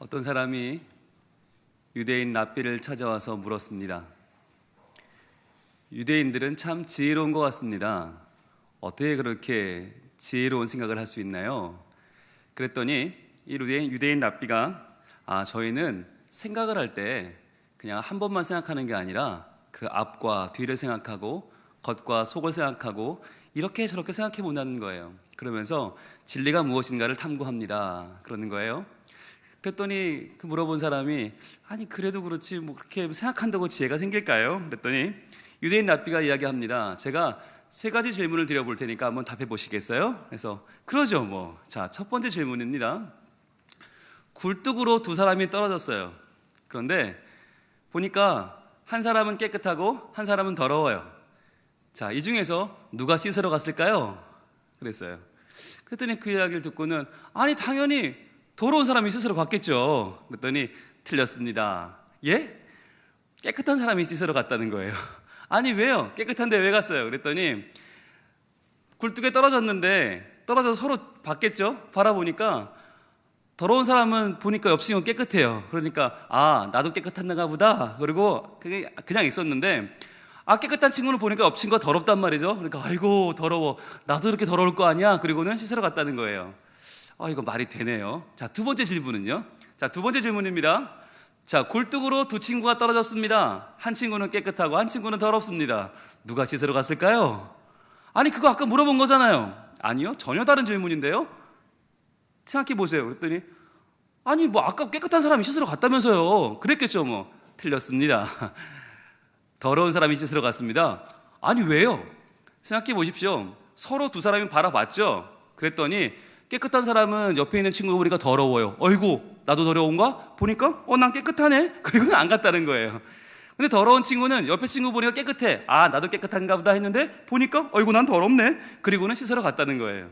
어떤 사람이 유대인 랍비를 찾아와서 물었습니다. 유대인들은 참 지혜로운 것 같습니다. 어떻게 그렇게 지혜로운 생각을 할 수 있나요? 그랬더니 이 유대인 랍비가 저희는 생각을 할 때 그냥 한 번만 생각하는 게 아니라 그 앞과 뒤를 생각하고 겉과 속을 생각하고 이렇게 저렇게 생각해 본다는 거예요. 그러면서 진리가 무엇인가를 탐구합니다. 그러는 거예요. 그랬더니 그 물어본 사람이 아니 그래도 그렇지 뭐 그렇게 생각한다고 지혜가 생길까요? 그랬더니 유대인 랍비가 이야기합니다. 제가 세 가지 질문을 드려볼 테니까 한번 답해 보시겠어요? 그래서 그러죠 뭐. 자, 첫 번째 질문입니다. 굴뚝으로 두 사람이 떨어졌어요. 그런데 보니까 한 사람은 깨끗하고 한 사람은 더러워요. 자, 이 중에서 누가 씻으러 갔을까요? 그랬어요. 그랬더니 그 이야기를 듣고는 아니 당연히 더러운 사람이 씻으러 갔겠죠. 그랬더니 틀렸습니다. 예? 깨끗한 사람이 씻으러 갔다는 거예요. 아니 왜요? 깨끗한데 왜 갔어요? 그랬더니 굴뚝에 떨어졌는데 떨어져서 서로 봤겠죠? 바라보니까 더러운 사람은 보니까 옆 친구가 깨끗해요. 그러니까 나도 깨끗한가 보다. 그리고 그게 그냥 있었는데 깨끗한 친구는 보니까 옆 친구가 더럽단 말이죠. 그러니까 아이고 더러워. 나도 이렇게 더러울 거 아니야. 그리고는 씻으러 갔다는 거예요. 이거 말이 되네요. 자, 두 번째 질문은요. 자, 두 번째 질문입니다. 자, 굴뚝으로 두 친구가 떨어졌습니다. 한 친구는 깨끗하고 한 친구는 더럽습니다. 누가 씻으러 갔을까요? 아니 그거 아까 물어본 거잖아요. 아니요, 전혀 다른 질문인데요. 생각해 보세요. 그랬더니 아니 뭐 아까 깨끗한 사람이 씻으러 갔다면서요. 그랬겠죠 뭐. 틀렸습니다. 더러운 사람이 씻으러 갔습니다. 아니 왜요? 생각해 보십시오. 서로 두 사람이 바라봤죠. 그랬더니 깨끗한 사람은 옆에 있는 친구가 보니까 더러워요. 어이구 나도 더러운가? 보니까 난 깨끗하네. 그리고는 안 갔다는 거예요. 근데 더러운 친구는 옆에 친구 보니까 깨끗해. 나도 깨끗한가 보다 했는데 보니까 어이구 난 더럽네. 그리고는 씻으러 갔다는 거예요.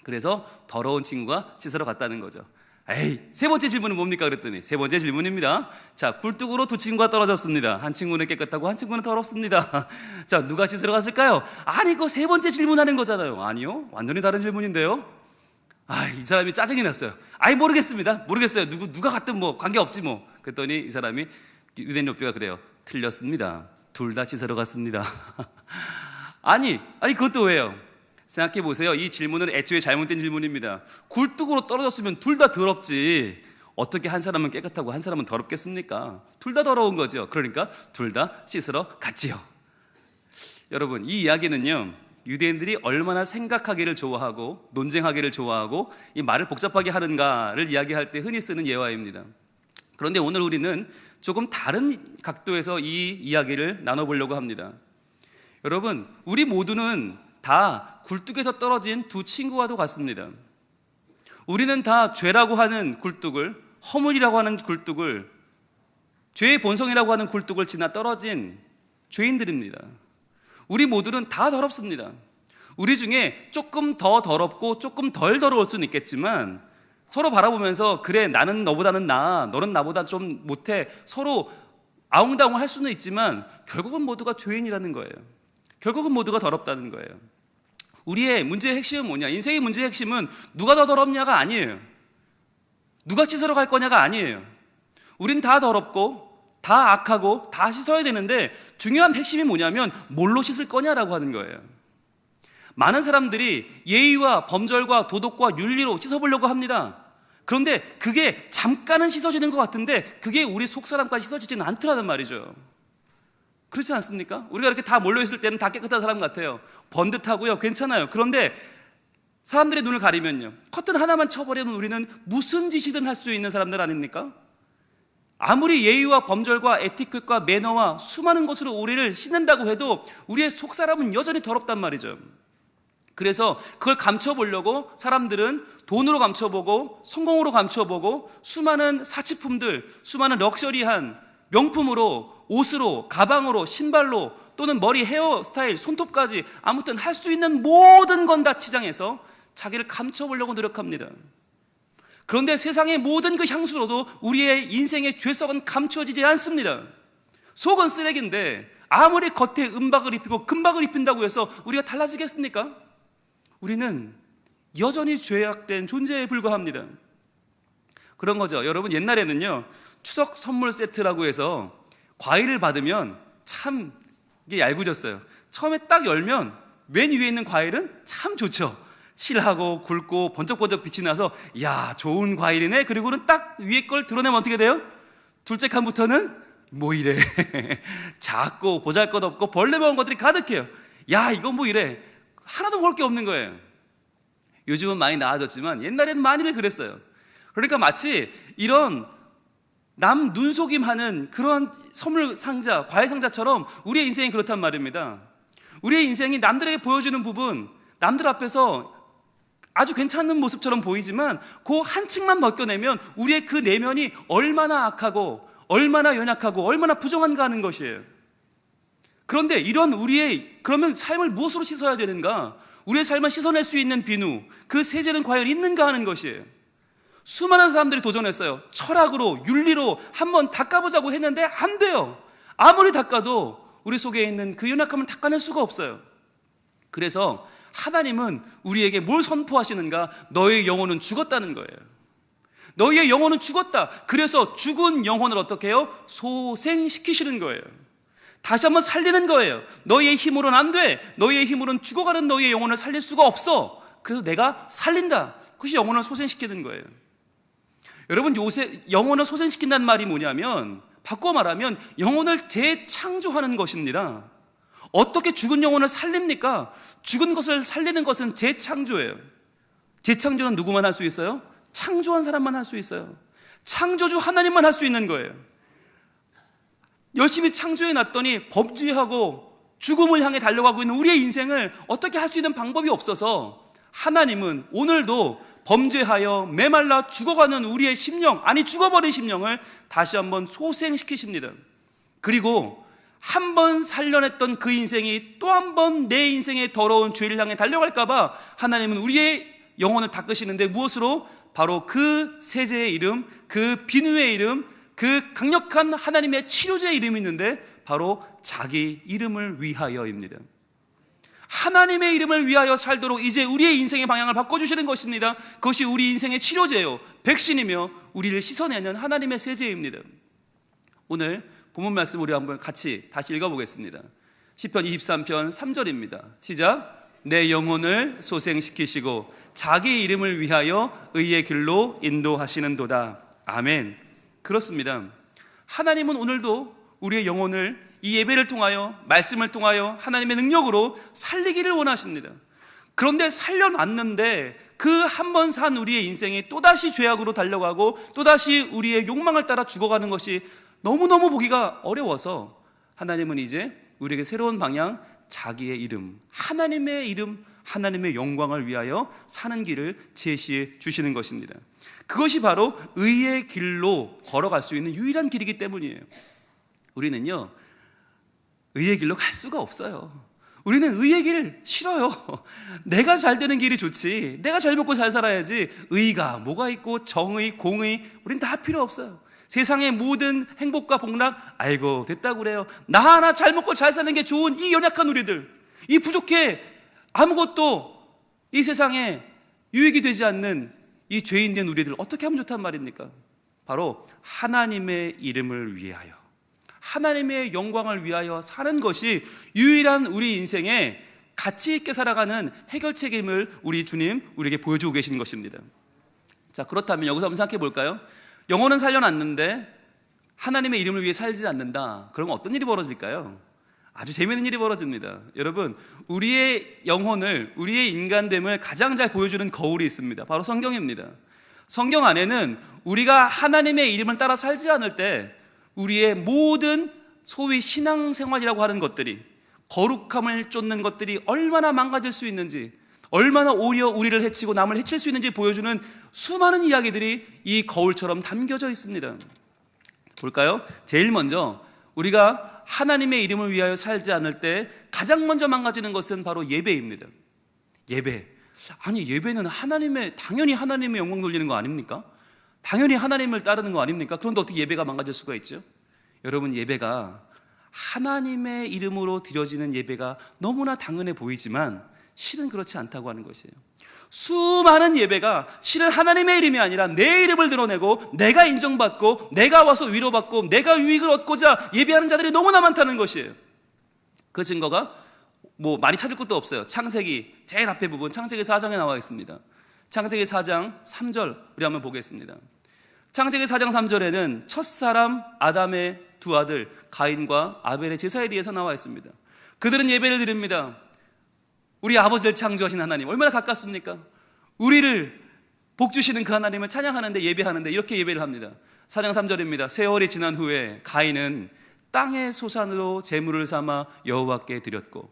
그래서 더러운 친구가 씻으러 갔다는 거죠. 세 번째 질문은 뭡니까? 그랬더니 세 번째 질문입니다. 자, 굴뚝으로 두 친구가 떨어졌습니다. 한 친구는 깨끗하고 한 친구는 더럽습니다. 자, 누가 씻으러 갔을까요? 아니 그거 세 번째 질문하는 거잖아요. 아니요, 완전히 다른 질문인데요. 이 사람이 짜증이 났어요. 모르겠어요. 누가 갔든 뭐 관계없지 뭐. 그랬더니 이 사람이 유대인 랍비가 그래요. 틀렸습니다. 둘 다 씻으러 갔습니다. 아니 그것도 왜요? 생각해 보세요. 이 질문은 애초에 잘못된 질문입니다. 굴뚝으로 떨어졌으면 둘 다 더럽지. 어떻게 한 사람은 깨끗하고 한 사람은 더럽겠습니까? 둘 다 더러운 거죠. 그러니까 둘 다 씻으러 갔지요. 여러분, 이 이야기는요, 유대인들이 얼마나 생각하기를 좋아하고 논쟁하기를 좋아하고 이 말을 복잡하게 하는가를 이야기할 때 흔히 쓰는 예화입니다. 그런데 오늘 우리는 조금 다른 각도에서 이 이야기를 나눠보려고 합니다. 여러분, 우리 모두는 다 굴뚝에서 떨어진 두 친구와도 같습니다. 우리는 다 죄라고 하는 굴뚝을, 허물이라고 하는 굴뚝을, 죄의 본성이라고 하는 굴뚝을 지나 떨어진 죄인들입니다. 우리 모두는 다 더럽습니다. 우리 중에 조금 더 더럽고 조금 덜 더러울 수는 있겠지만 서로 바라보면서 그래 나는 너보다는 나아, 너는 나보다 좀 못해, 서로 아웅다웅 할 수는 있지만 결국은 모두가 죄인이라는 거예요. 결국은 모두가 더럽다는 거예요. 우리의 문제의 핵심은 뭐냐? 인생의 문제의 핵심은 누가 더 더럽냐가 아니에요. 누가 씻으러 갈 거냐가 아니에요. 우린 다 더럽고 다 악하고 다 씻어야 되는데 중요한 핵심이 뭐냐면 뭘로 씻을 거냐라고 하는 거예요. 많은 사람들이 예의와 범절과 도덕과 윤리로 씻어보려고 합니다. 그런데 그게 잠깐은 씻어지는 것 같은데 그게 우리 속사람까지 씻어지지는 않더라는 말이죠. 그렇지 않습니까? 우리가 이렇게 다 몰려있을 때는 다 깨끗한 사람 같아요. 번듯하고요, 괜찮아요. 그런데 사람들의 눈을 가리면요, 커튼 하나만 쳐버리면 우리는 무슨 짓이든 할 수 있는 사람들 아닙니까? 아무리 예의와 범절과 에티켓과 매너와 수많은 것으로 우리를 씻는다고 해도 우리의 속사람은 여전히 더럽단 말이죠. 그래서 그걸 감춰보려고 사람들은 돈으로 감춰보고 성공으로 감춰보고 수많은 사치품들, 수많은 럭셔리한 명품으로, 옷으로, 가방으로, 신발로, 또는 머리 헤어스타일, 손톱까지 아무튼 할 수 있는 모든 건 다 치장해서 자기를 감춰보려고 노력합니다. 그런데 세상의 모든 그 향수로도 우리의 인생의 죄성은 감춰지지 않습니다. 속은 쓰레기인데 아무리 겉에 은박을 입히고 금박을 입힌다고 해서 우리가 달라지겠습니까? 우리는 여전히 죄악된 존재에 불과합니다. 그런 거죠. 여러분, 옛날에는요, 추석 선물 세트라고 해서 과일을 받으면 참 이게 얄궂었어요. 처음에 딱 열면 맨 위에 있는 과일은 참 좋죠. 실하고 굵고 번쩍번쩍 빛이 나서 야, 좋은 과일이네. 그리고는 딱 위에 걸 드러내면 어떻게 돼요? 둘째 칸부터는 뭐 이래 작고 보잘것없고 벌레 먹은 것들이 가득해요. 야, 이건 뭐 이래. 하나도 먹을 게 없는 거예요. 요즘은 많이 나아졌지만 옛날에는 많이들 그랬어요. 그러니까 마치 이런 남 눈속임하는 그런 선물 상자, 과일 상자처럼 우리의 인생이 그렇단 말입니다. 우리의 인생이 남들에게 보여주는 부분, 남들 앞에서 아주 괜찮은 모습처럼 보이지만 그 한 층만 벗겨내면 우리의 그 내면이 얼마나 악하고 얼마나 연약하고 얼마나 부정한가 하는 것이에요. 그런데 이런 우리의, 그러면 삶을 무엇으로 씻어야 되는가? 우리의 삶을 씻어낼 수 있는 비누, 그 세제는 과연 있는가 하는 것이에요. 수많은 사람들이 도전했어요. 철학으로, 윤리로 한번 닦아보자고 했는데 안 돼요. 아무리 닦아도 우리 속에 있는 그 연약함을 닦아낼 수가 없어요. 그래서 하나님은 우리에게 뭘 선포하시는가? 너의 영혼은 죽었다는 거예요. 너희의 영혼은 죽었다. 그래서 죽은 영혼을 어떻게 해요? 소생시키시는 거예요. 다시 한번 살리는 거예요. 너희의 힘으로는 안 돼. 너희의 힘으로는 죽어가는 너희의 영혼을 살릴 수가 없어. 그래서 내가 살린다. 그것이 영혼을 소생시키는 거예요. 여러분, 요새 영혼을 소생시킨다는 말이 뭐냐면, 바꿔 말하면 영혼을 재창조하는 것입니다. 어떻게 죽은 영혼을 살립니까? 죽은 것을 살리는 것은 재창조예요. 재창조는 누구만 할 수 있어요? 창조한 사람만 할 수 있어요. 창조주 하나님만 할 수 있는 거예요. 열심히 창조해 놨더니 범죄하고 죽음을 향해 달려가고 있는 우리의 인생을 어떻게 할 수 있는 방법이 없어서 하나님은 오늘도 범죄하여 메말라 죽어가는 우리의 심령, 아니 죽어버린 심령을 다시 한번 소생시키십니다. 그리고 한 번 살려냈던 그 인생이 또 한 번 내 인생의 더러운 죄를 향해 달려갈까봐 하나님은 우리의 영혼을 닦으시는데 무엇으로? 바로 그 세제의 이름, 그 비누의 이름, 그 강력한 하나님의 치료제의 이름이 있는데 바로 자기 이름을 위하여입니다. 하나님의 이름을 위하여 살도록 이제 우리의 인생의 방향을 바꿔주시는 것입니다. 그것이 우리 인생의 치료제요, 백신이며 우리를 씻어내는 하나님의 세제입니다. 오늘 본문 말씀 우리 한번 같이 다시 읽어보겠습니다. 시편 23편 3절입니다. 시작. 내 영혼을 소생시키시고 자기 이름을 위하여 의의 길로 인도하시는도다. 아멘. 그렇습니다. 하나님은 오늘도 우리의 영혼을 이 예배를 통하여, 말씀을 통하여 하나님의 능력으로 살리기를 원하십니다. 그런데 살려놨는데 그 한 번 산 우리의 인생이 또다시 죄악으로 달려가고 또다시 우리의 욕망을 따라 죽어가는 것이 너무너무 보기가 어려워서 하나님은 이제 우리에게 새로운 방향, 자기의 이름, 하나님의 이름, 하나님의 영광을 위하여 사는 길을 제시해 주시는 것입니다. 그것이 바로 의의 길로 걸어갈 수 있는 유일한 길이기 때문이에요. 우리는요, 의의 길로 갈 수가 없어요. 우리는 의의 길 싫어요. 내가 잘 되는 길이 좋지. 내가 잘 먹고 잘 살아야지. 의가 뭐가 있고 정의, 공의, 우린 다 필요 없어요. 세상의 모든 행복과 복락, 아이고 됐다고 그래요. 나 하나 잘 먹고 잘 사는 게 좋은 이 연약한 우리들, 이 부족해 아무것도 이 세상에 유익이 되지 않는 이 죄인된 우리들 어떻게 하면 좋단 말입니까? 바로 하나님의 이름을 위하여, 하나님의 영광을 위하여 사는 것이 유일한 우리 인생에 가치 있게 살아가는 해결책임을 우리 주님 우리에게 보여주고 계시는 것입니다. 자, 그렇다면 여기서 한번 생각해 볼까요? 영혼은 살려놨는데 하나님의 이름을 위해 살지 않는다. 그러면 어떤 일이 벌어질까요? 아주 재미있는 일이 벌어집니다. 여러분, 우리의 영혼을, 우리의 인간됨을 가장 잘 보여주는 거울이 있습니다. 바로 성경입니다. 성경 안에는 우리가 하나님의 이름을 따라 살지 않을 때 우리의 모든 소위 신앙생활이라고 하는 것들이, 거룩함을 쫓는 것들이 얼마나 망가질 수 있는지, 얼마나 오히려 우리를 해치고 남을 해칠 수 있는지 보여주는 수많은 이야기들이 이 거울처럼 담겨져 있습니다. 볼까요? 제일 먼저 우리가 하나님의 이름을 위하여 살지 않을 때 가장 먼저 망가지는 것은 바로 예배입니다. 예배. 아니, 예배는 당연히 하나님의 영광 돌리는 거 아닙니까? 당연히 하나님을 따르는 거 아닙니까? 그런데 어떻게 예배가 망가질 수가 있죠? 여러분, 예배가 하나님의 이름으로 드려지는 예배가 너무나 당연해 보이지만 실은 그렇지 않다고 하는 것이에요. 수많은 예배가 실은 하나님의 이름이 아니라 내 이름을 드러내고 내가 인정받고 내가 와서 위로받고 내가 유익을 얻고자 예배하는 자들이 너무나 많다는 것이에요. 그 증거가 뭐 많이 찾을 것도 없어요. 창세기 제일 앞에 부분 창세기 4장에 나와 있습니다. 창세기 4장 3절 우리 한번 보겠습니다. 창세기 4장 3절에는 첫사람 아담의 두 아들 가인과 아벨의 제사에 대해서 나와 있습니다. 그들은 예배를 드립니다. 우리 아버지를 창조하신 하나님 얼마나 가깝습니까? 우리를 복주시는 그 하나님을 찬양하는데 예배하는데 이렇게 예배를 합니다. 4장 3절입니다. 세월이 지난 후에 가인은 땅의 소산으로 제물을 삼아 여호와께 드렸고,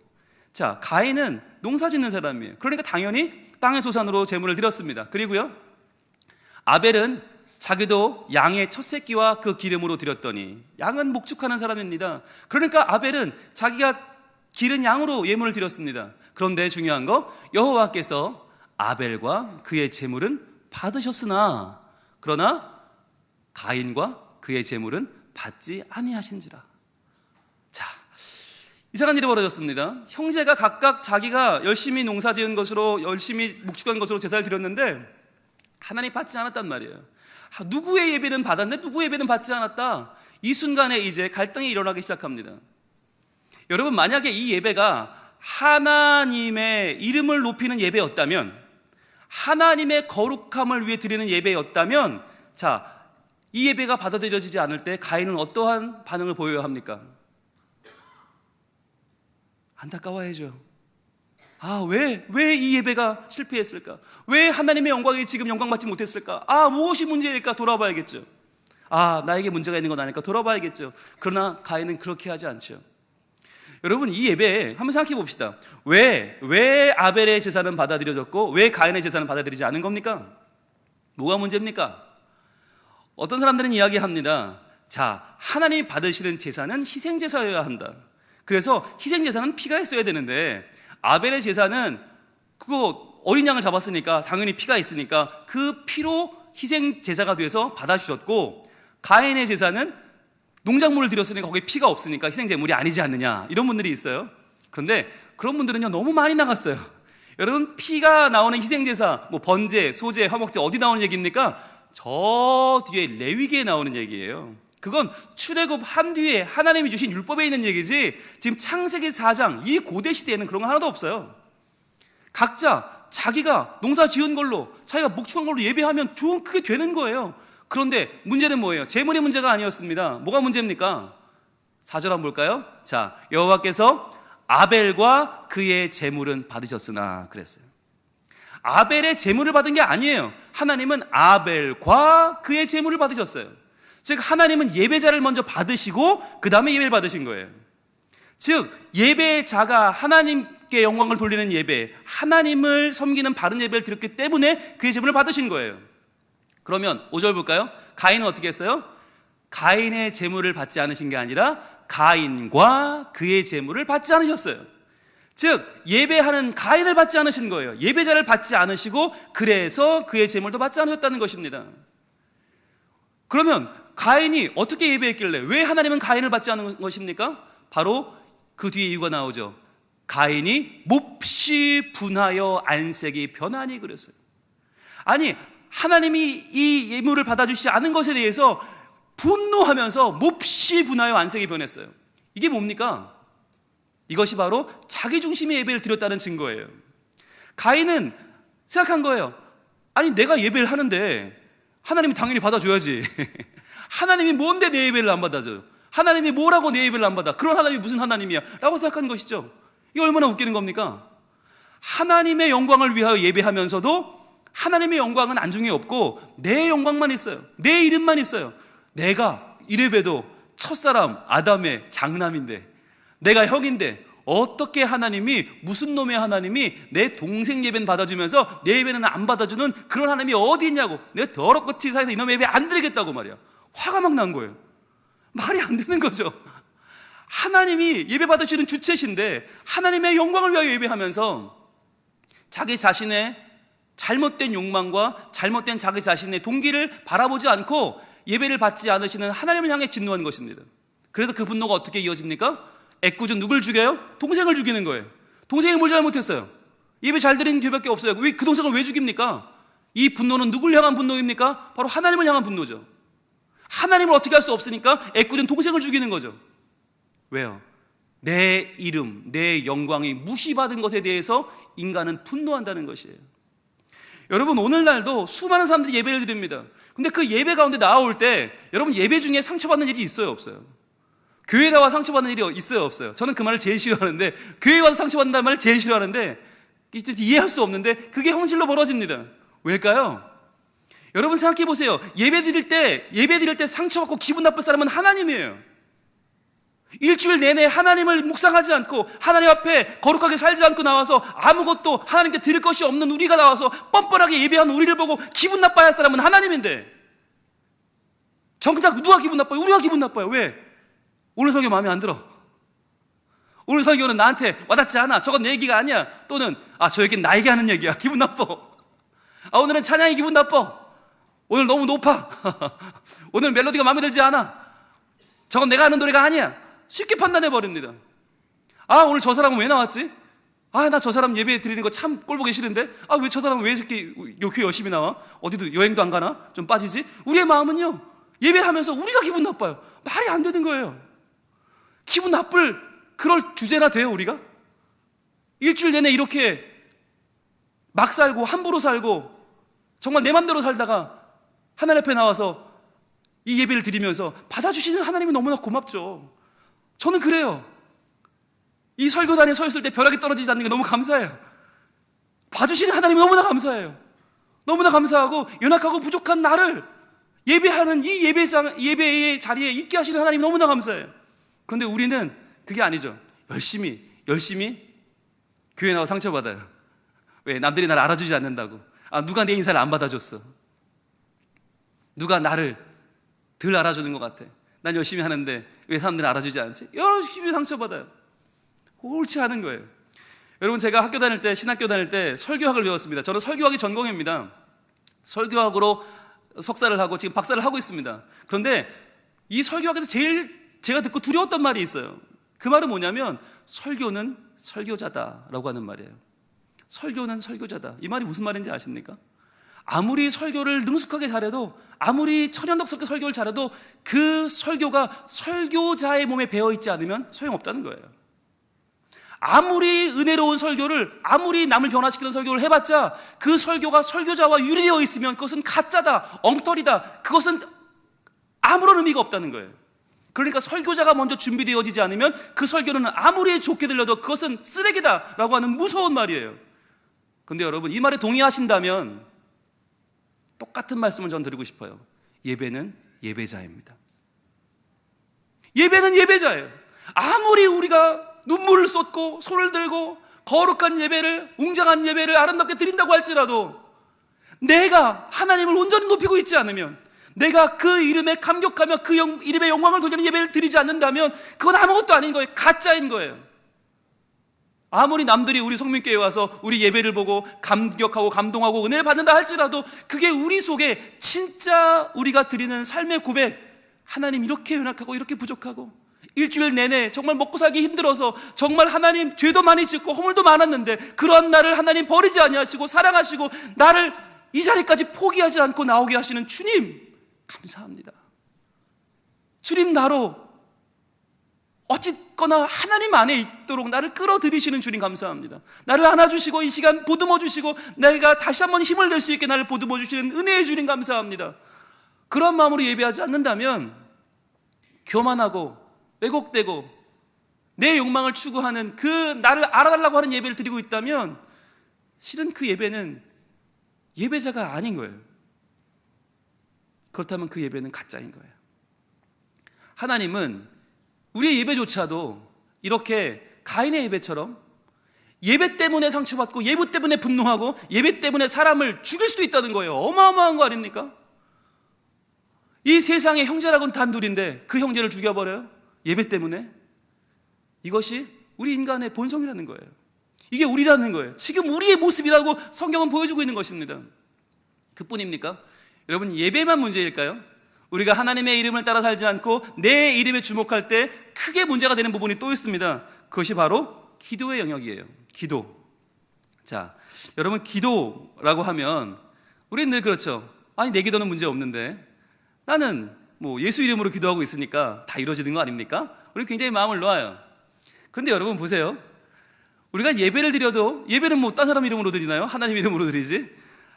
자, 가인은 농사 짓는 사람이에요. 그러니까 당연히 땅의 소산으로 제물을 드렸습니다. 그리고요, 아벨은 자기도 양의 첫 새끼와 그 기름으로 드렸더니, 양은 목축하는 사람입니다. 그러니까 아벨은 자기가 기른 양으로 예물을 드렸습니다. 그런데 중요한 거, 여호와께서 아벨과 그의 제물은 받으셨으나 그러나 가인과 그의 제물은 받지 아니하신지라. 자, 이상한 일이 벌어졌습니다. 형제가 각각 자기가 열심히 농사 지은 것으로, 열심히 목축한 것으로 제사를 드렸는데 하나님 받지 않았단 말이에요. 누구의 예배는 받았는데 누구의 예배는 받지 않았다. 이 순간에 이제 갈등이 일어나기 시작합니다. 여러분, 만약에 이 예배가 하나님의 이름을 높이는 예배였다면, 하나님의 거룩함을 위해 드리는 예배였다면, 자, 이 예배가 받아들여지지 않을 때 가인은 어떠한 반응을 보여야 합니까? 안타까워야죠. 왜 이 예배가 실패했을까? 왜 하나님의 영광이 지금 영광받지 못했을까? 무엇이 문제일까? 돌아봐야겠죠. 나에게 문제가 있는 건 아닐까? 돌아봐야겠죠. 그러나 가인은 그렇게 하지 않죠. 여러분, 이 예배 한번 생각해 봅시다. 왜 아벨의 제사는 받아들여졌고 왜 가인의 제사는 받아들이지 않은 겁니까? 뭐가 문제입니까? 어떤 사람들은 이야기합니다. 자, 하나님이 받으시는 제사는 희생제사여야 한다. 그래서 희생제사는 피가 있어야 되는데 아벨의 제사는 그거 어린 양을 잡았으니까 당연히 피가 있으니까 그 피로 희생제사가 돼서 받아주셨고, 가인의 제사는 농작물을 드렸으니까 거기에 피가 없으니까 희생제물이 아니지 않느냐, 이런 분들이 있어요. 그런데 그런 분들은요, 너무 많이 나갔어요. 여러분, 피가 나오는 희생제사, 뭐 번제, 소제, 화목제 어디 나오는 얘기입니까? 저 뒤에 레위기에 나오는 얘기예요. 그건 출애굽 한 뒤에 하나님이 주신 율법에 있는 얘기지, 지금 창세기 4장 이 고대 시대에는 그런 거 하나도 없어요. 각자 자기가 농사 지은 걸로, 자기가 목축한 걸로 예배하면 좋은, 그게 되는 거예요. 그런데 문제는 뭐예요? 제물의 문제가 아니었습니다. 뭐가 문제입니까? 4절 한번 볼까요? 자, 여호와께서 아벨과 그의 제물은 받으셨으나 그랬어요. 아벨의 제물을 받은 게 아니에요. 하나님은 아벨과 그의 제물을 받으셨어요. 즉, 하나님은 예배자를 먼저 받으시고 그 다음에 예배를 받으신 거예요. 즉, 예배자가 하나님께 영광을 돌리는 예배, 하나님을 섬기는 바른 예배를 드렸기 때문에 그의 제물을 받으신 거예요. 그러면 5절 볼까요? 가인은 어떻게 했어요? 가인의 제물을 받지 않으신 게 아니라 가인과 그의 제물을 받지 않으셨어요. 즉, 예배하는 가인을 받지 않으신 거예요. 예배자를 받지 않으시고 그래서 그의 제물도 받지 않으셨다는 것입니다. 그러면 가인이 어떻게 예배했길래 왜 하나님은 가인을 받지 않은 것입니까? 바로 그 뒤에 이유가 나오죠. 가인이 몹시 분하여 안색이 변하니 그랬어요. 아니, 하나님이 이 예물을 받아주시지 않은 것에 대해서 분노하면서 몹시 분하여 안색이 변했어요. 이게 뭡니까? 이것이 바로 자기중심의 예배를 드렸다는 증거예요. 가인은 생각한 거예요. 아니, 내가 예배를 하는데 하나님이 당연히 받아줘야지. 하나님이 뭔데 내 예배를 안 받아줘요? 하나님이 뭐라고 내 예배를 안 받아? 그런 하나님이 무슨 하나님이야? 라고 생각하는 것이죠. 이게 얼마나 웃기는 겁니까? 하나님의 영광을 위하여 예배하면서도 하나님의 영광은 안중에 없고 내 영광만 있어요. 내 이름만 있어요. 내가 이래봬도 첫사람 아담의 장남인데, 내가 형인데 어떻게 하나님이, 무슨 놈의 하나님이 내 동생 예배는 받아주면서 내 예배는 안 받아주는 그런 하나님이 어디 있냐고, 내가 더럽고 치사해서 이놈의 예배 안 드리겠다고 말이야. 화가 막 난 거예요. 말이 안 되는 거죠. 하나님이 예배 받으시는 주체신데 하나님의 영광을 위하여 예배하면서 자기 자신의 잘못된 욕망과 잘못된 자기 자신의 동기를 바라보지 않고 예배를 받지 않으시는 하나님을 향해 진노하는 것입니다. 그래서 그 분노가 어떻게 이어집니까? 애꿎은 누굴 죽여요? 동생을 죽이는 거예요. 동생이 뭘 잘못했어요? 예배 잘 드리는 교회밖에 없어요. 왜 그 동생을 왜 죽입니까? 이 분노는 누굴 향한 분노입니까? 바로 하나님을 향한 분노죠. 하나님을 어떻게 할 수 없으니까 애꿎은 동생을 죽이는 거죠. 왜요? 내 이름, 내 영광이 무시받은 것에 대해서 인간은 분노한다는 것이에요. 여러분, 오늘날도 수많은 사람들이 예배를 드립니다. 근데 그 예배 가운데 나올 때 여러분, 예배 중에 상처받는 일이 있어요, 없어요? 교회에 나와 상처받는 일이 있어요, 없어요? 저는 그 말을 제일 싫어하는데, 교회에 와서 상처받는다는 말을 제일 싫어하는데, 이해할 수 없는데 그게 현실로 벌어집니다. 왜일까요? 여러분 생각해 보세요. 예배 드릴 때 상처받고 기분 나쁠 사람은 하나님이에요. 일주일 내내 하나님을 묵상하지 않고 하나님 앞에 거룩하게 살지 않고 나와서 아무것도 하나님께 드릴 것이 없는 우리가 나와서 뻔뻔하게 예배한 우리를 보고 기분 나빠야 할 사람은 하나님인데, 정작 누가 기분 나빠요? 우리가 기분 나빠요. 왜? 오늘 설교 마음에 안 들어. 오늘 설교는 나한테 와닿지 않아. 저건 내 얘기가 아니야. 또는 저 얘기는 나에게 하는 얘기야. 기분 나빠. 오늘은 찬양이 기분 나빠. 오늘 너무 높아. 오늘 멜로디가 마음에 들지 않아. 저건 내가 하는 노래가 아니야. 쉽게 판단해 버립니다. 오늘 저 사람은 왜 나왔지? 나 저 사람 예배 드리는 거 참 꼴보기 싫은데? 왜 저 사람은 왜 이렇게 교회 열심히 나와? 어디도 여행도 안 가나? 좀 빠지지? 우리의 마음은요, 예배하면서 우리가 기분 나빠요. 말이 안 되는 거예요. 기분 나쁠 그럴 주제나 돼요, 우리가? 일주일 내내 이렇게 막 살고 함부로 살고 정말 내 맘대로 살다가 하나님 앞에 나와서 이 예배를 드리면서 받아주시는 하나님이 너무나 고맙죠. 저는 그래요. 이 설교단에 서 있을 때 벼락이 떨어지지 않는 게 너무 감사해요. 봐주시는 하나님이 너무나 감사해요. 너무나 감사하고 연약하고 부족한 나를 예배하는 이 예배의 자리에 있게 하시는 하나님이 너무나 감사해요. 그런데 우리는 그게 아니죠. 열심히 교회 나와 상처받아요. 왜? 남들이 나를 알아주지 않는다고. 누가 내 인사를 안 받아줬어. 누가 나를 덜 알아주는 것 같아. 난 열심히 하는데 왜 사람들이 알아주지 않지? 열심히 상처받아요. 옳지 않은 거예요. 여러분, 제가 학교 다닐 때, 신학교 다닐 때 설교학을 배웠습니다. 저는 설교학이 전공입니다. 설교학으로 석사를 하고 지금 박사를 하고 있습니다. 그런데 이 설교학에서 제일 제가 듣고 두려웠던 말이 있어요. 그 말은 뭐냐면, 설교는 설교자다라고 하는 말이에요. 설교는 설교자다. 이 말이 무슨 말인지 아십니까? 아무리 설교를 능숙하게 잘해도, 아무리 천연덕스럽게 설교를 잘해도 그 설교가 설교자의 몸에 배어있지 않으면 소용없다는 거예요. 아무리 은혜로운 설교를, 아무리 남을 변화시키는 설교를 해봤자 그 설교가 설교자와 유리되어 있으면 그것은 가짜다, 엉터리다, 그것은 아무런 의미가 없다는 거예요. 그러니까 설교자가 먼저 준비되어지지 않으면 그 설교는 아무리 좋게 들려도 그것은 쓰레기다라고 하는 무서운 말이에요. 그런데 여러분, 이 말에 동의하신다면 똑같은 말씀을 전 드리고 싶어요. 예배는 예배자입니다. 예배는 예배자예요. 아무리 우리가 눈물을 쏟고 손을 들고 거룩한 예배를, 웅장한 예배를 아름답게 드린다고 할지라도 내가 하나님을 온전히 높이고 있지 않으면, 내가 그 이름에 감격하며 그 이름의 영광을 돌리는 예배를 드리지 않는다면 그건 아무것도 아닌 거예요. 가짜인 거예요. 아무리 남들이 우리 성민교회에 와서 우리 예배를 보고 감격하고 감동하고 은혜를 받는다 할지라도 그게 우리 속에 진짜 우리가 드리는 삶의 고백, 하나님 이렇게 연약하고 이렇게 부족하고 일주일 내내 정말 먹고 살기 힘들어서 정말 하나님 죄도 많이 짓고 허물도 많았는데 그러한 나를 하나님 버리지 아니하시고 사랑하시고 나를 이 자리까지 포기하지 않고 나오게 하시는 주님 감사합니다. 주님, 나로 어쨌거나 하나님 안에 있도록 나를 끌어들이시는 주님 감사합니다. 나를 안아주시고 이 시간 보듬어 주시고 내가 다시 한번 힘을 낼 수 있게 나를 보듬어 주시는 은혜의 주님 감사합니다. 그런 마음으로 예배하지 않는다면 교만하고 왜곡되고 내 욕망을 추구하는 그 나를 알아달라고 하는 예배를 드리고 있다면 실은 그 예배는 예배자가 아닌 거예요. 그렇다면 그 예배는 가짜인 거예요. 하나님은 우리의 예배조차도 이렇게 가인의 예배처럼 예배 때문에 상처받고 예배 때문에 분노하고 예배 때문에 사람을 죽일 수도 있다는 거예요. 어마어마한 거 아닙니까? 이 세상에 형제라고는 단둘인데 그 형제를 죽여버려요? 예배 때문에? 이것이 우리 인간의 본성이라는 거예요. 이게 우리라는 거예요. 지금 우리의 모습이라고 성경은 보여주고 있는 것입니다. 그뿐입니까? 여러분, 예배만 문제일까요? 우리가 하나님의 이름을 따라 살지 않고 내 이름에 주목할 때 크게 문제가 되는 부분이 또 있습니다. 그것이 바로 기도의 영역이에요. 기도. 자, 여러분 기도라고 하면 우리는 늘 그렇죠. 아니 내 기도는 문제 없는데 나는 뭐 예수 이름으로 기도하고 있으니까 다 이루어지는 거 아닙니까? 우리 굉장히 마음을 놓아요. 그런데 여러분 보세요. 우리가 예배를 드려도 예배는 뭐 딴 사람 이름으로 드리나요? 하나님 이름으로 드리지.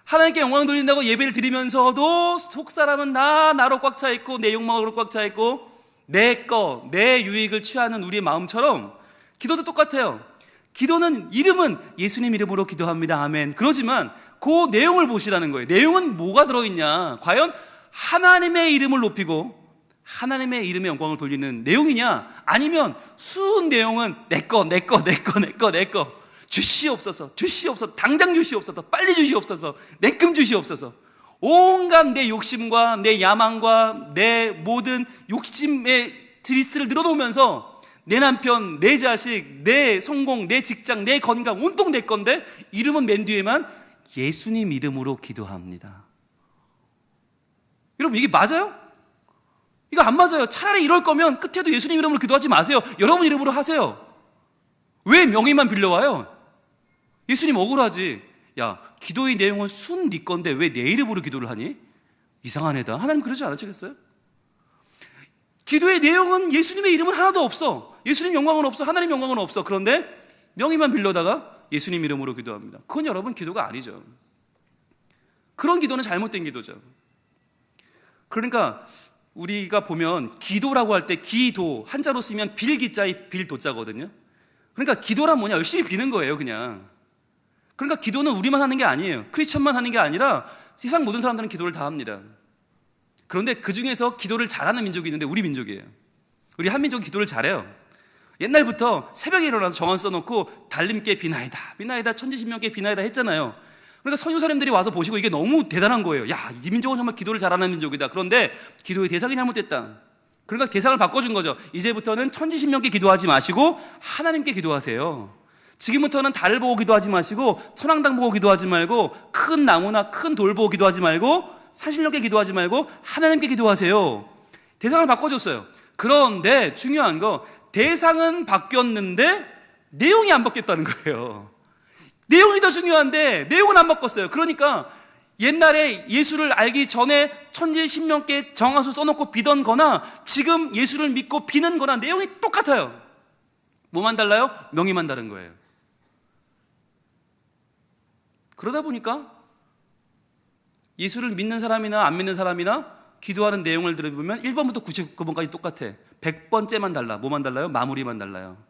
하나님께 영광 돌린다고 예배를 드리면서도 속사람은 나로 꽉 차 있고 내 욕망으로 꽉 차 있고 내 유익을 취하는 우리의 마음처럼 기도도 똑같아요. 기도는 이름은 예수님 이름으로 기도합니다. 아멘. 그러지만 그 내용을 보시라는 거예요. 내용은 뭐가 들어있냐? 과연 하나님의 이름을 높이고 하나님의 이름의 영광을 돌리는 내용이냐? 아니면 순 내용은 내 거 주시옵소서, 당장 주시옵소서, 빨리 주시옵소서, 내끔 주시옵소서. 온갖 내 욕심과 내 야망과 내 모든 욕심의 리스트를 늘어놓으면서 내 남편, 내 자식, 내 성공, 내 직장, 내 건강 온통 내 건데 이름은 맨 뒤에만 예수님 이름으로 기도합니다. 여러분 이게 맞아요? 이거 안 맞아요. 차라리 이럴 거면 끝에도 예수님 이름으로 기도하지 마세요. 여러분 이름으로 하세요. 왜 명의만 빌려와요? 예수님 억울하지. 야, 기도의 내용은 순 네 건데 왜 내 이름으로 기도를 하니? 이상한 애다. 하나님 그러지 않으시겠어요? 기도의 내용은 예수님의 이름은 하나도 없어. 예수님 영광은 없어. 하나님 영광은 없어. 그런데 명의만 빌려다가 예수님 이름으로 기도합니다. 그건 여러분 기도가 아니죠. 그런 기도는 잘못된 기도죠. 그러니까 우리가 보면 기도라고 할 때 기도 한자로 쓰면 빌기자의 빌도자거든요. 그러니까 기도란 뭐냐? 열심히 비는 거예요 그냥. 그러니까 기도는 우리만 하는 게 아니에요. 크리스천만 하는 게 아니라 세상 모든 사람들은 기도를 다 합니다. 그런데 그 중에서 기도를 잘하는 민족이 있는데 우리 민족이에요. 우리 한민족이 기도를 잘해요. 옛날부터 새벽에 일어나서 정원 써놓고 달림께 비나이다 천지신명께 비나이다 했잖아요. 그러니까 선교사님들이 와서 보시고 이게 너무 대단한 거예요. 야, 이 민족은 정말 기도를 잘하는 민족이다. 그런데 기도의 대상이 잘못됐다. 그러니까 대상을 바꿔준 거죠. 이제부터는 천지신명께 기도하지 마시고 하나님께 기도하세요. 지금부터는 달을 보고 기도하지 마시고 천왕당 보고 기도하지 말고 큰 나무나 큰 돌 보고 기도하지 말고 산신령께 기도하지 말고 하나님께 기도하세요. 대상을 바꿔줬어요. 그런데 중요한 거 대상은 바뀌었는데 내용이 안 바뀌었다는 거예요. 내용이 더 중요한데 내용은 안 바꿨어요. 그러니까 옛날에 예수를 알기 전에 천지신명께 정하수 써놓고 비던 거나 지금 예수를 믿고 비는 거나 내용이 똑같아요. 뭐만 달라요? 명의만 다른 거예요. 그러다 보니까 예수를 믿는 사람이나 안 믿는 사람이나 기도하는 내용을 들어보면 1번부터 99번까지 똑같아. 100번째만 달라. 뭐만 달라요? 마무리만 달라요.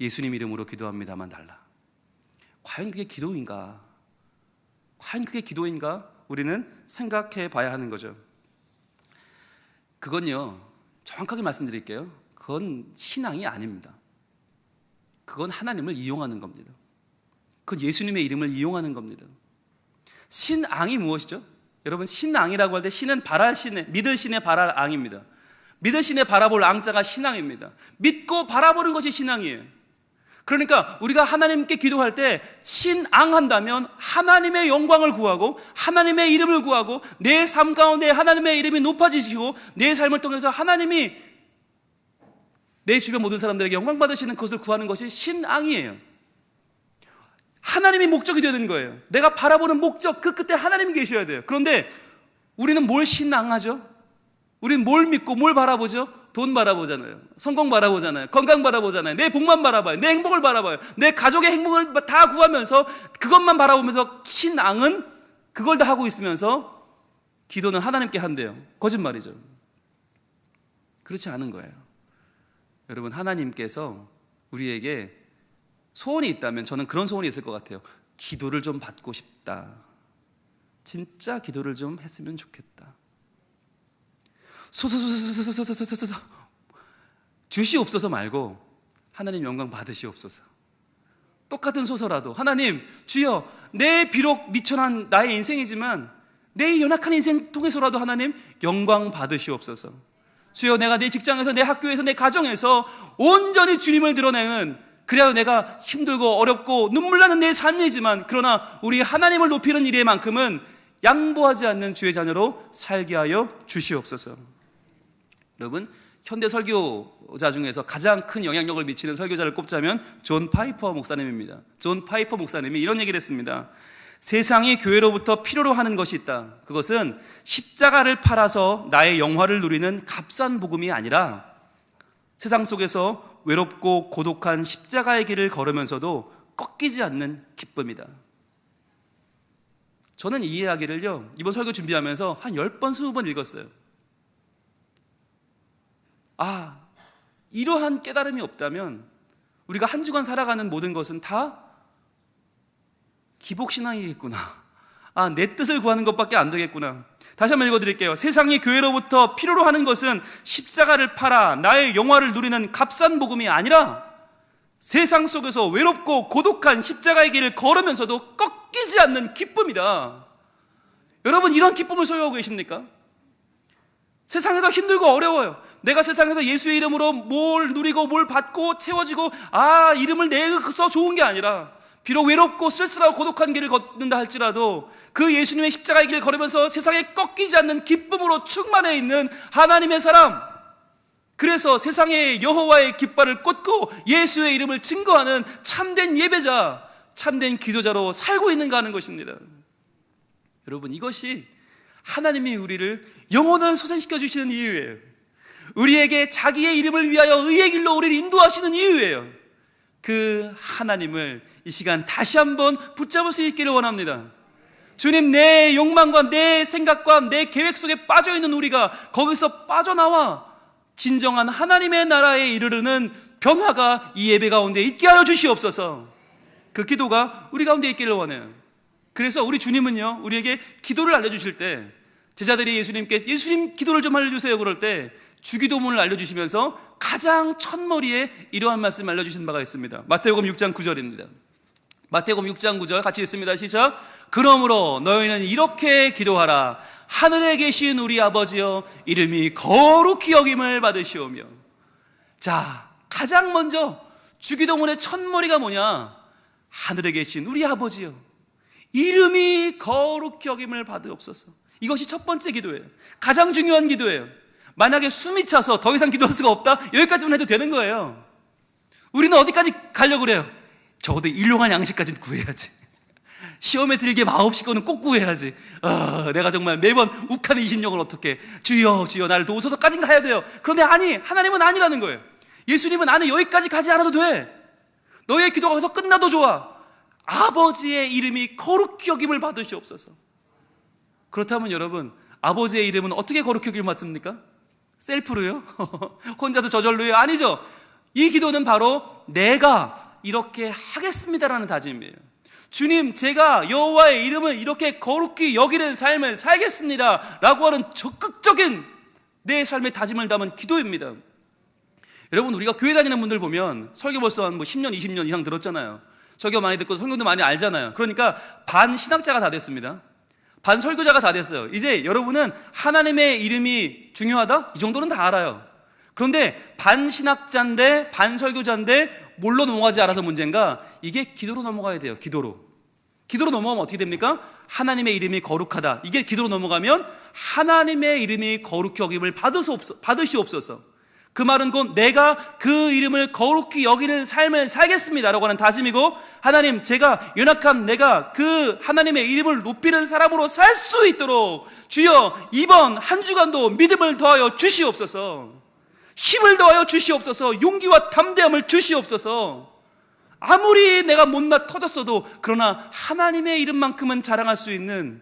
예수님 이름으로 기도합니다만 달라. 과연 그게 기도인가? 과연 그게 기도인가? 우리는 생각해 봐야 하는 거죠. 그건요, 정확하게 말씀드릴게요. 그건 신앙이 아닙니다. 그건 하나님을 이용하는 겁니다. 그건 예수님의 이름을 이용하는 겁니다. 신앙이 무엇이죠? 여러분, 신앙이라고 할 때 신은 바랄 신의, 믿을 신의 바랄 앙입니다. 믿을 신의 바라볼 앙자가 신앙입니다. 믿고 바라보는 것이 신앙이에요. 그러니까 우리가 하나님께 기도할 때 신앙한다면 하나님의 영광을 구하고 하나님의 이름을 구하고 내 삶 가운데 하나님의 이름이 높아지시고 내 삶을 통해서 하나님이 내 주변 모든 사람들에게 영광 받으시는 것을 구하는 것이 신앙이에요. 하나님이 목적이 되는 거예요. 내가 바라보는 목적, 그 끝에 하나님이 계셔야 돼요. 그런데 우리는 뭘 신앙하죠? 우리는 뭘 믿고 뭘 바라보죠? 돈 바라보잖아요. 성공 바라보잖아요. 건강 바라보잖아요. 내 복만 바라봐요. 내 행복을 바라봐요. 내 가족의 행복을 다 구하면서 그것만 바라보면서 신앙은 그걸 다 하고 있으면서 기도는 하나님께 한대요. 거짓말이죠. 그렇지 않은 거예요. 여러분, 하나님께서 우리에게 소원이 있다면 저는 그런 소원이 있을 것 같아요. 기도를 좀 받고 싶다. 진짜 기도를 좀 했으면 좋겠다. 소소소소소소소소소소소 주시옵소서 말고 하나님 영광 받으시옵소서. 똑같은 소서라도 하나님 주여, 내 비록 미천한 나의 인생이지만 내 연약한 인생 통해서라도 하나님 영광 받으시옵소서. 주여, 내가 내 직장에서 내 학교에서 내 가정에서 온전히 주님을 드러내는, 그래야 내가 힘들고 어렵고 눈물 나는 내 삶이지만 그러나 우리 하나님을 높이는 일에만큼은 양보하지 않는 주의 자녀로 살게 하여 주시옵소서. 여러분, 현대 설교자 중에서 가장 큰 영향력을 미치는 설교자를 꼽자면 존 파이퍼 목사님입니다. 존 파이퍼 목사님이 이런 얘기를 했습니다. 세상이 교회로부터 필요로 하는 것이 있다. 그것은 십자가를 팔아서 나의 영화를 누리는 값싼 복음이 아니라 세상 속에서 외롭고 고독한 십자가의 길을 걸으면서도 꺾이지 않는 기쁨이다. 저는 이 이야기를요, 이번 설교 준비하면서 한 10번, 20번 읽었어요. 이러한 깨달음이 없다면 우리가 한 주간 살아가는 모든 것은 다 기복신앙이겠구나. 내 뜻을 구하는 것밖에 안 되겠구나. 다시 한번 읽어드릴게요. 세상이 교회로부터 필요로 하는 것은 십자가를 팔아 나의 영화를 누리는 값싼 복음이 아니라 세상 속에서 외롭고 고독한 십자가의 길을 걸으면서도 꺾이지 않는 기쁨이다. 여러분, 이런 기쁨을 소유하고 계십니까? 세상에서 힘들고 어려워요. 내가 세상에서 예수의 이름으로 뭘 누리고 뭘 받고 채워지고 이름을 내서 좋은 게 아니라 비록 외롭고 쓸쓸하고 고독한 길을 걷는다 할지라도 그 예수님의 십자가의 길을 걸으면서 세상에 꺾이지 않는 기쁨으로 충만해 있는 하나님의 사람, 그래서 세상에 여호와의 깃발을 꽂고 예수의 이름을 증거하는 참된 예배자, 참된 기도자로 살고 있는가 하는 것입니다. 여러분, 이것이 하나님이 우리를 영혼을 소생시켜 주시는 이유예요. 우리에게 자기의 이름을 위하여 의의 길로 우리를 인도하시는 이유예요. 그 하나님을 이 시간 다시 한번 붙잡을 수 있기를 원합니다. 주님, 내 욕망과 내 생각과 내 계획 속에 빠져있는 우리가 거기서 빠져나와 진정한 하나님의 나라에 이르르는 변화가 이 예배 가운데 있게 하여 주시옵소서. 그 기도가 우리 가운데 있기를 원해요. 그래서 우리 주님은요, 우리에게 기도를 알려주실 때, 제자들이 예수님께 예수님 기도를 좀 알려주세요 그럴 때 주기도문을 알려주시면서 가장 첫머리에 이러한 말씀을 알려주신 바가 있습니다. 마태복음 6장 9절입니다. 마태복음 6장 9절 같이 읽습니다. 시작. 그러므로 너희는 이렇게 기도하라. 하늘에 계신 우리 아버지여, 이름이 거룩히 여김을 받으시오며. 자, 가장 먼저 주기도문의 첫머리가 뭐냐? 하늘에 계신 우리 아버지여, 이름이 거룩히 여김을 받으옵소서. 이것이 첫 번째 기도예요. 가장 중요한 기도예요. 만약에 숨이 차서 더 이상 기도할 수가 없다? 여기까지만 해도 되는 거예요. 우리는 어디까지 가려고 그래요? 적어도 일용할 양식까지는 구해야지. 시험에 들게 마옵시고는 꼭 구해야지. 내가 정말 매번 욱하는 이심령을 어떻게, 주여 주여 나를 도우소서까지는 가야 돼요. 그런데 하나님은 아니라는 거예요. 예수님은 여기까지 가지 않아도 돼. 너의 기도가 거기서 끝나도 좋아. 아버지의 이름이 거룩히 여김을 받으시옵소서. 그렇다면 여러분, 아버지의 이름은 어떻게 거룩히 여김을 받습니까? 셀프로요? 혼자서 저절로요? 아니죠. 이 기도는 바로 내가 이렇게 하겠습니다라는 다짐이에요. 주님, 제가 여호와의 이름을 이렇게 거룩히 여기는 삶을 살겠습니다 라고 하는 적극적인 내 삶의 다짐을 담은 기도입니다. 여러분, 우리가 교회 다니는 분들 보면 설교 벌써 한 10년, 20년 이상 들었잖아요. 설교 많이 듣고 설교도 많이 알잖아요. 그러니까 반 신학자가 다 됐습니다. 반 설교자가 다 됐어요. 이제 여러분은 하나님의 이름이 중요하다? 이 정도는 다 알아요. 그런데 반 신학자인데 반 설교자인데 뭘로 넘어가지 않아서 문제인가? 이게 기도로 넘어가야 돼요. 기도로 넘어가면 어떻게 됩니까? 하나님의 이름이 거룩하다. 이게 기도로 넘어가면 하나님의 이름이 거룩히 여김을 받으시옵소서. 그 말은 곧 내가 그 이름을 거룩히 여기는 삶을 살겠습니다 라고 하는 다짐이고, 하나님, 제가 연약한 내가 그 하나님의 이름을 높이는 사람으로 살 수 있도록 주여 이번 한 주간도 믿음을 더하여 주시옵소서, 힘을 더하여 주시옵소서, 용기와 담대함을 주시옵소서. 아무리 내가 못나 터졌어도 그러나 하나님의 이름만큼은 자랑할 수 있는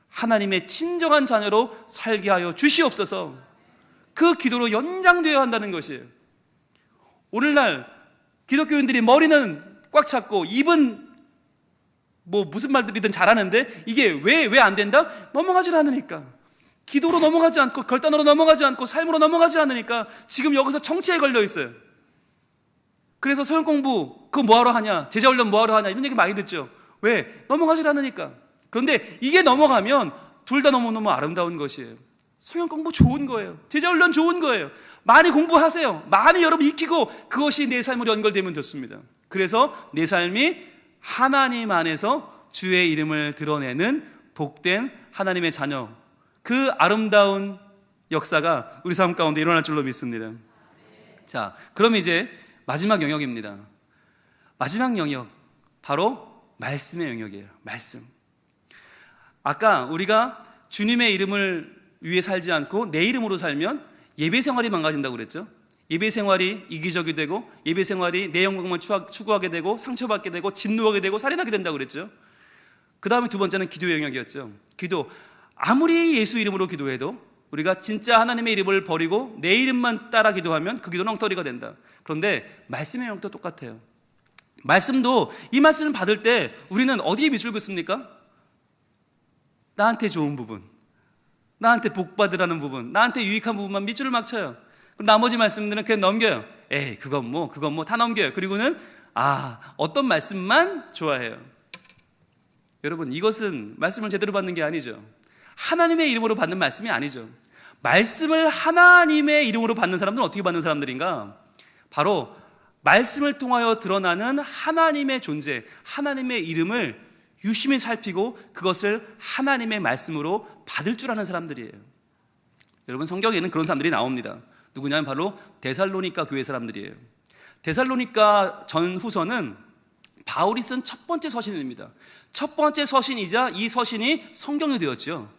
하나님의 친정한 자녀로 살게 하여 주시옵소서. 그 기도로 연장되어야 한다는 것이에요. 오늘날 기독교인들이 머리는 꽉 찼고 입은 무슨 말들이든 잘하는데 이게 왜 안 된다? 넘어가질 않으니까. 기도로 넘어가지 않고 결단으로 넘어가지 않고 삶으로 넘어가지 않으니까 지금 여기서 정체에 걸려 있어요. 그래서 소형 공부 그거 뭐하러 하냐, 제자 훈련 뭐하러 하냐, 이런 얘기 많이 듣죠. 왜? 넘어가질 않으니까. 그런데 이게 넘어가면 둘 다 너무너무 아름다운 것이에요. 성경 공부 좋은 거예요. 제자훈련 좋은 거예요. 많이 공부하세요. 많이 여러분 익히고 그것이 내 삶으로 연결되면 좋습니다. 그래서 내 삶이 하나님 안에서 주의 이름을 드러내는 복된 하나님의 자녀, 그 아름다운 역사가 우리 삶 가운데 일어날 줄로 믿습니다. 자, 그럼 이제 마지막 영역입니다. 마지막 영역, 바로 말씀의 영역이에요. 말씀. 아까 우리가 주님의 이름을 위해 살지 않고 내 이름으로 살면 예배 생활이 망가진다고 그랬죠. 예배 생활이 이기적이 되고, 예배 생활이 내 영광만 추구하게 되고, 상처받게 되고, 진노하게 되고, 살인하게 된다고 그랬죠. 그 다음에 두 번째는 기도의 영역이었죠. 기도. 아무리 예수 이름으로 기도해도 우리가 진짜 하나님의 이름을 버리고 내 이름만 따라 기도하면 그 기도는 엉터리가 된다. 그런데 말씀의 영역도 똑같아요. 말씀도 이 말씀을 받을 때 우리는 어디에 밑줄 긋습니까? 나한테 좋은 부분, 나한테 복 받으라는 부분, 나한테 유익한 부분만 밑줄을 막 쳐요. 그럼 나머지 말씀들은 그냥 넘겨요. 에이, 그건 뭐 다 넘겨요. 그리고는 어떤 말씀만 좋아해요. 여러분, 이것은 말씀을 제대로 받는 게 아니죠. 하나님의 이름으로 받는 말씀이 아니죠. 말씀을 하나님의 이름으로 받는 사람들은 어떻게 받는 사람들인가? 바로 말씀을 통하여 드러나는 하나님의 존재, 하나님의 이름을 유심히 살피고 그것을 하나님의 말씀으로 받을 줄 아는 사람들이에요. 여러분, 성경에는 그런 사람들이 나옵니다. 누구냐면 바로 데살로니가 교회 사람들이에요. 데살로니가 전후서는 바울이 쓴 첫 번째 서신입니다. 첫 번째 서신이자 이 서신이 성경이 되었죠.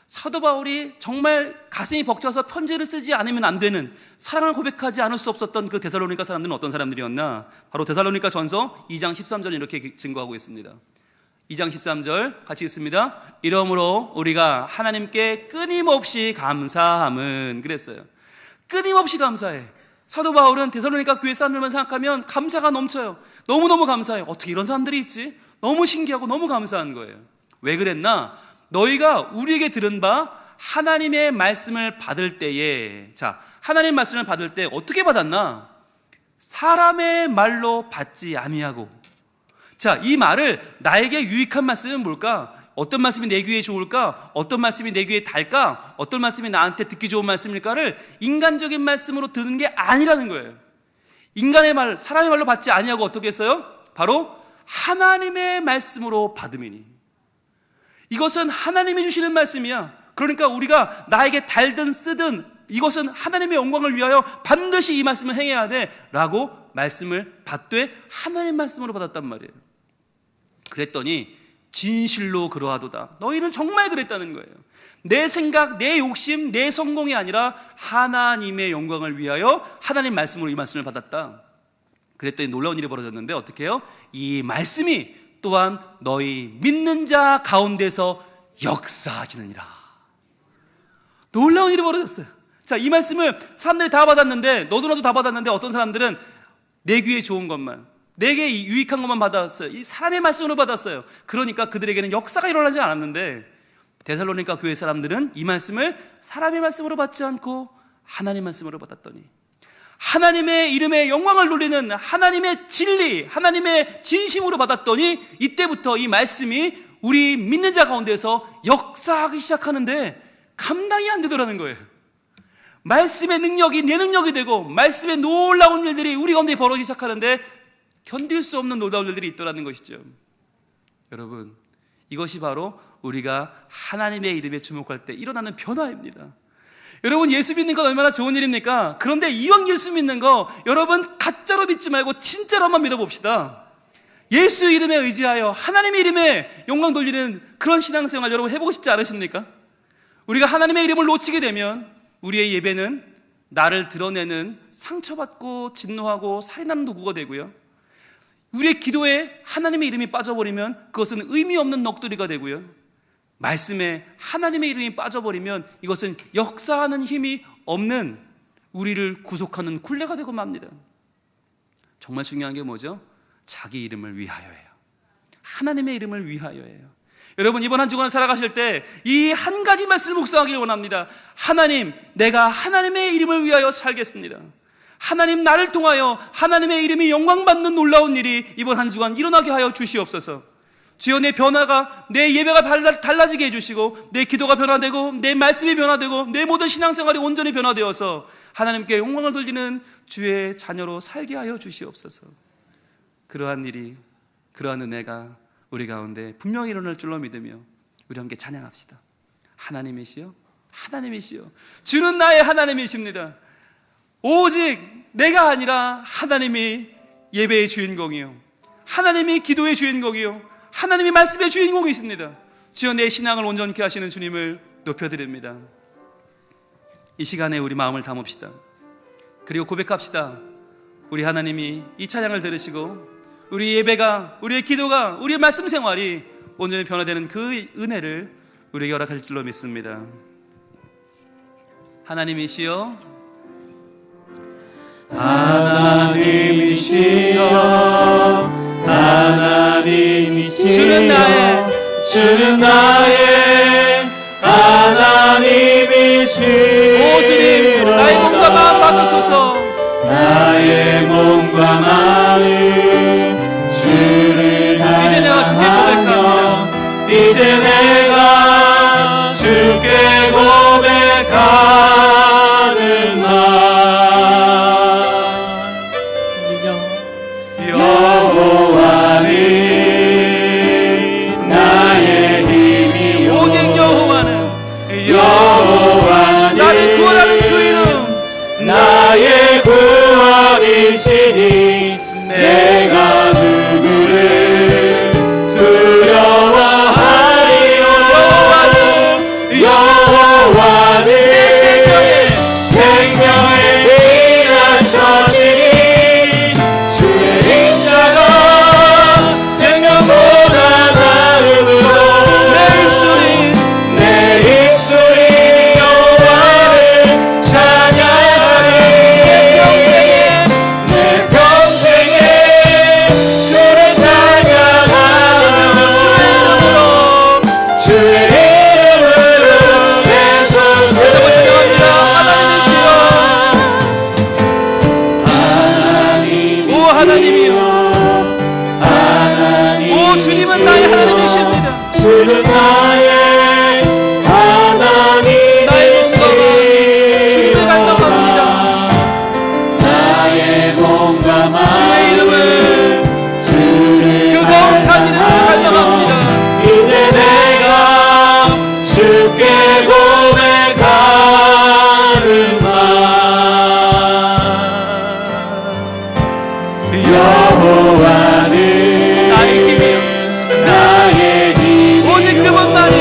사도 바울이 정말 가슴이 벅차서 편지를 쓰지 않으면 안 되는, 사랑을 고백하지 않을 수 없었던 그 데살로니가 사람들은 어떤 사람들이었나? 바로 데살로니가 전서 2장 13절 이렇게 증거하고 있습니다. 2장 13절 같이 읽습니다. 이러므로 우리가 하나님께 끊임없이 감사함은, 그랬어요. 끊임없이 감사해. 사도 바울은 데살로니가 교회 사람들만 생각하면 감사가 넘쳐요. 너무너무 감사해요. 어떻게 이런 사람들이 있지? 너무 신기하고 너무 감사한 거예요. 왜 그랬나? 너희가 우리에게 들은 바 하나님의 말씀을 받을 때에, 하나님의 말씀을 받을 때 어떻게 받았나? 사람의 말로 받지 아니하고. 이 말을, 나에게 유익한 말씀은 뭘까? 어떤 말씀이 내 귀에 좋을까? 어떤 말씀이 내 귀에 닿을까? 어떤 말씀이 나한테 듣기 좋은 말씀일까를 인간적인 말씀으로 듣는 게 아니라는 거예요. 인간의 말, 사람의 말로 받지 아니하고 어떻게 했어요? 바로 하나님의 말씀으로 받음이니. 이것은 하나님이 주시는 말씀이야. 그러니까 우리가 나에게 달든 쓰든 이것은 하나님의 영광을 위하여 반드시 이 말씀을 행해야 돼 라고 말씀을 받되 하나님 말씀으로 받았단 말이에요. 그랬더니 진실로 그러하도다. 너희는 정말 그랬다는 거예요. 내 생각, 내 욕심, 내 성공이 아니라 하나님의 영광을 위하여 하나님 말씀으로 이 말씀을 받았다. 그랬더니 놀라운 일이 벌어졌는데 어떻게 해요? 이 말씀이 또한 너희 믿는 자 가운데서 역사하시느니라. 놀라운 일이 벌어졌어요. 이 말씀을 사람들이 다 받았는데, 너도 나도 다 받았는데 어떤 사람들은 내 귀에 좋은 것만, 내게 유익한 것만 받았어요. 이 사람의 말씀으로 받았어요. 그러니까 그들에게는 역사가 일어나지 않았는데, 데살로니가 교회 사람들은 이 말씀을 사람의 말씀으로 받지 않고 하나님 말씀으로 받았더니 하나님의 이름에 영광을 돌리는 하나님의 진리, 하나님의 진심으로 받았더니 이때부터 이 말씀이 우리 믿는 자 가운데서 역사하기 시작하는데 감당이 안 되더라는 거예요. 말씀의 능력이 내 능력이 되고 말씀의 놀라운 일들이 우리 가운데 벌어지기 시작하는데 견딜 수 없는 놀라운 일들이 있더라는 것이죠. 여러분, 이것이 바로 우리가 하나님의 이름에 주목할 때 일어나는 변화입니다. 여러분, 예수 믿는 건 얼마나 좋은 일입니까? 그런데 이왕 예수 믿는 거, 여러분 가짜로 믿지 말고 진짜로 한번 믿어봅시다. 예수 이름에 의지하여 하나님의 이름에 영광 돌리는 그런 신앙생활 여러분 해보고 싶지 않으십니까? 우리가 하나님의 이름을 놓치게 되면 우리의 예배는 나를 드러내는 상처받고 진노하고 살인하는 도구가 되고요, 우리의 기도에 하나님의 이름이 빠져버리면 그것은 의미 없는 넋두리가 되고요, 말씀에 하나님의 이름이 빠져버리면 이것은 역사하는 힘이 없는 우리를 구속하는 굴레가 되고 맙니다. 정말 중요한 게 뭐죠? 자기 이름을 위하여예요. 하나님의 이름을 위하여예요. 여러분, 이번 한 주간 살아가실 때 이 한 가지 말씀을 묵상하길 원합니다. 하나님, 내가 하나님의 이름을 위하여 살겠습니다. 하나님, 나를 통하여 하나님의 이름이 영광받는 놀라운 일이 이번 한 주간 일어나게 하여 주시옵소서. 주여, 내 변화가, 내 예배가 달라지게 해주시고 내 기도가 변화되고 내 말씀이 변화되고 내 모든 신앙생활이 온전히 변화되어서 하나님께 영광을 돌리는 주의 자녀로 살게 하여 주시옵소서. 그러한 일이, 그러한 은혜가 우리 가운데 분명히 일어날 줄로 믿으며 우리 함께 찬양합시다. 하나님이시여, 하나님이시요. 주는 나의 하나님이십니다. 오직 내가 아니라 하나님이 예배의 주인공이요, 하나님이 기도의 주인공이요, 하나님이 말씀의 주인공이십니다. 주여, 내 신앙을 온전케 하시는 주님을 높여드립니다. 이 시간에 우리 마음을 담읍시다. 그리고 고백합시다. 우리 하나님이 이 찬양을 들으시고 우리 예배가, 우리의 기도가, 우리의 말씀 생활이 온전히 변화되는 그 은혜를 우리에게 허락할 줄로 믿습니다. 하나님이시여, 하나님이시여, 하나님이시여, 주는 나의 하나님이시여. 오 주님, 나의 몸과 마음 받으소서. 나의 몸과 마음 주를 이제 내가 주께 고백합니다. 이제 내가 주께 고백하는 말, 여호와는 나의 힘이요, 오직 여호와는 나를 구원하는 그 이름, 나의 구원이시니 내가 누구를 두려워하리요. 여호와는 생명의 피난처시니 주의 인자가 생명보다 나음으로 내 입술이 여호와를 찬양하리. 내 평생에 주를 찬양하며 주의 이름으로 내 손 들어갑니다. 오 하나님이여, 오 주님은 나의 하나님이십니다. 주는 나의 주님의 갈망합니다. 나의 몸과 마음을 주를 그 거룩한 이름을 갈망합니다. 이제 내가 주께 고백하는 말, 여호와는 나의 힘이요, 나의 힘, 오직 그분만이.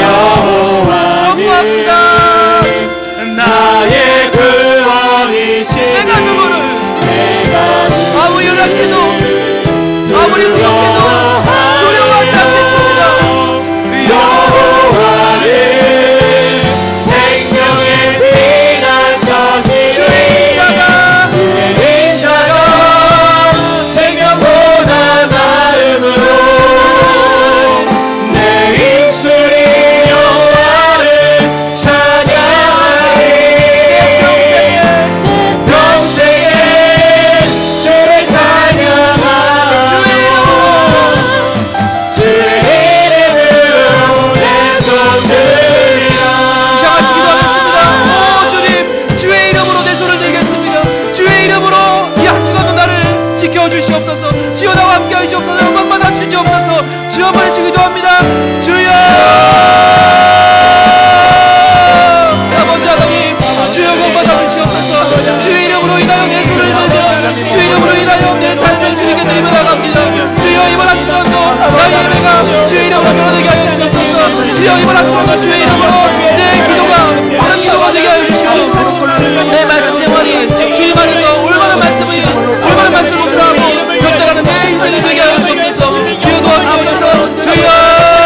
여호와는 선포합시다. 나의 구원이시니 내가 누구를 내가 아무리 연약해도, 아무리 부족해도 두려워하지 않겠습니다. 여호와는 생명의 피난처시니 주의 인자가 생명보다 나음으로 내 입술이 여호와를 찬양하리. 평생에 주를 찬양하며 주의 이름으로 내 손 들리라. 이상 같이 기도하겠습니다. 오 주님, 주의 이름으로 내 손을 들겠습니다. 주의 이름으로 이 한 주간도 나를 지켜주시옵소서. 주여 나와 함께 하시옵소서. 음악 받아 주시옵소서. 주여 보내주 기도합니다. 주여, 아버지 하나님, 주여 복 받아 주시옵소서. 주의 이름으로 인하여 내 손을 들며 주의 이름으로 인하여 내 삶을 주님께 드리며 나갑니다. 주여 이번 한 주간도 나의 예배가 주의 이름으로 변화되게 하여 주옵소서. 주여 이번 한 주간도 주의 이름으로 내 기도가 바른 기도가 되게 하여 주시고 내 말씀 생활이 주님 안에서 올바른 말씀을 묵상하고 결단하는 내 인생이 되게 하여 주옵소서. 주여 도와주옵소서. 주여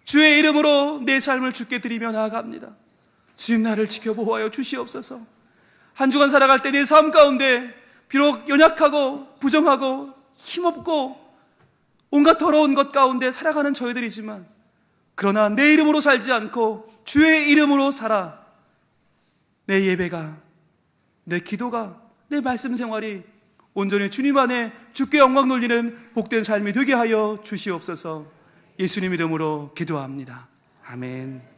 주의 이름으로 내 삶을 주께 드리며 나아갑니다. 주님, 나를 지켜보아여 주시옵소서. 한 주간 살아갈 때 내 삶 가운데 비록 연약하고 부정하고 힘없고 온갖 더러운 것 가운데 살아가는 저희들이지만, 그러나 내 이름으로 살지 않고 주의 이름으로 살아 내 예배가, 내 기도가, 내 말씀 생활이 온전히 주님 안에 주께 영광 돌리는 복된 삶이 되게 하여 주시옵소서. 예수님 이름으로 기도합니다. 아멘.